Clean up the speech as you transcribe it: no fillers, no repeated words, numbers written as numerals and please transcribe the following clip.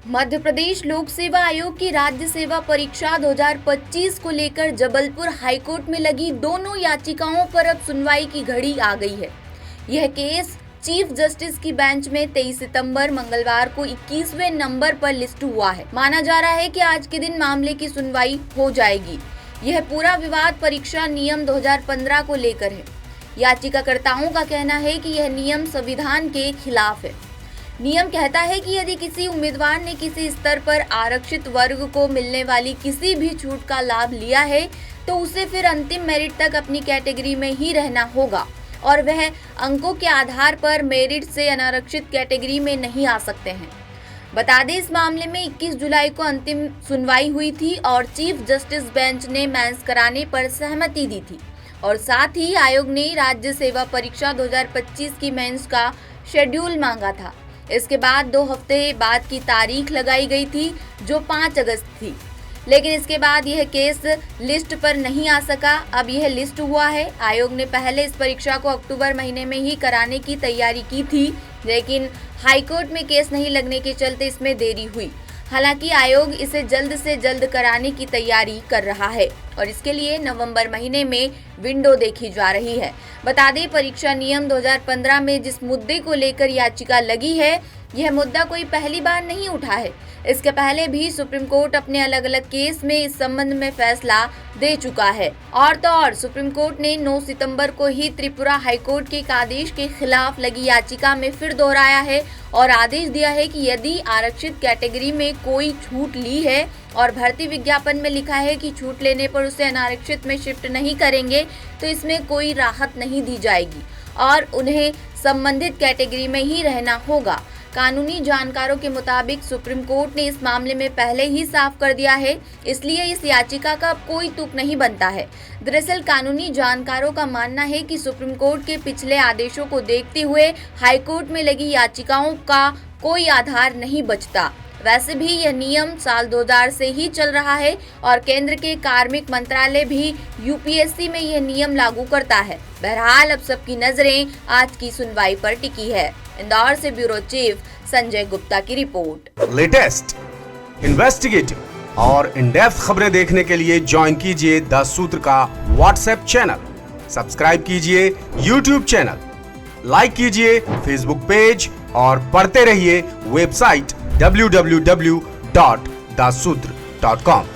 मध्य प्रदेश लोक सेवा आयोग की राज्य सेवा परीक्षा 2025 को लेकर जबलपुर हाईकोर्ट में लगी दोनों याचिकाओं पर अब सुनवाई की घड़ी आ गई है। यह केस चीफ जस्टिस की बेंच में 23 सितंबर मंगलवार को 21वें नंबर पर लिस्ट हुआ है। माना जा रहा है कि आज के दिन मामले की सुनवाई हो जाएगी। यह पूरा विवाद परीक्षा नियम 2015 को लेकर है। याचिकाकर्ताओं का कहना है कि यह नियम संविधान के खिलाफ है। नियम कहता है कि यदि किसी उम्मीदवार ने किसी स्तर पर आरक्षित वर्ग को मिलने वाली किसी भी छूट का लाभ लिया है तो उसे फिर अंतिम मेरिट तक अपनी कैटेगरी में ही रहना होगा और वह अंकों के आधार पर मेरिट से अनारक्षित कैटेगरी में नहीं आ सकते हैं। बता दें, इस मामले में 21 जुलाई को अंतिम सुनवाई हुई थी और चीफ जस्टिस बेंच ने मेंस कराने पर सहमति दी थी और साथ ही आयोग ने राज्य सेवा परीक्षा 2025 की मेंस का शेड्यूल मांगा था। इसके बाद 2 हफ्ते बाद की तारीख लगाई गई थी जो 5 अगस्त थी, लेकिन इसके बाद यह केस लिस्ट पर नहीं आ सका। अब यह लिस्ट हुआ है। आयोग ने पहले इस परीक्षा को अक्टूबर महीने में ही कराने की तैयारी की थी, लेकिन हाईकोर्ट में केस नहीं लगने के चलते इसमें देरी हुई। हालांकि आयोग इसे जल्द से जल्द कराने की तैयारी कर रहा है और इसके लिए नवंबर महीने में विंडो देखी जा रही है। बता दें, परीक्षा नियम 2015 में जिस मुद्दे को लेकर याचिका लगी है, यह मुद्दा कोई पहली बार नहीं उठा है। इसके पहले भी सुप्रीम कोर्ट अपने अलग अलग केस में इस संबंध में फैसला दे चुका है। और तो और सुप्रीम कोर्ट ने 9 सितंबर को ही त्रिपुरा हाईकोर्ट के एक आदेश के खिलाफ लगी याचिका में फिर दोहराया है और आदेश दिया है कि यदि आरक्षित कैटेगरी में कोई छूट ली है और भर्ती विज्ञापन में लिखा है कि छूट लेने पर उसे अनारक्षित में शिफ्ट नहीं करेंगे तो इसमें कोई राहत नहीं दी जाएगी और उन्हें संबंधित कैटेगरी में ही रहना होगा। कानूनी जानकारों के मुताबिक सुप्रीम कोर्ट ने इस मामले में पहले ही साफ कर दिया है, इसलिए इस याचिका का अब कोई तुक नहीं बनता है। दरअसल कानूनी जानकारों का मानना है कि सुप्रीम कोर्ट के पिछले आदेशों को देखते हुए हाईकोर्ट में लगी याचिकाओं का कोई आधार नहीं बचता। वैसे भी यह नियम साल 2000 से ही चल रहा है और केंद्र के कार्मिक मंत्रालय भी यूपीएससी में यह नियम लागू करता है। बहरहाल अब सबकी नजरें आज की सुनवाई पर टिकी है। इंदौर से ब्यूरो चीफ संजय गुप्ता की रिपोर्ट। लेटेस्ट, इन्वेस्टिगेटिव और इन डेप्थ खबरें देखने के लिए ज्वाइन कीजिए द सूत्र का व्हाट्सएप चैनल, सब्सक्राइब कीजिए यूट्यूब चैनल, लाइक कीजिए फेसबुक पेज और पढ़ते रहिए वेबसाइट www.dasudr.com।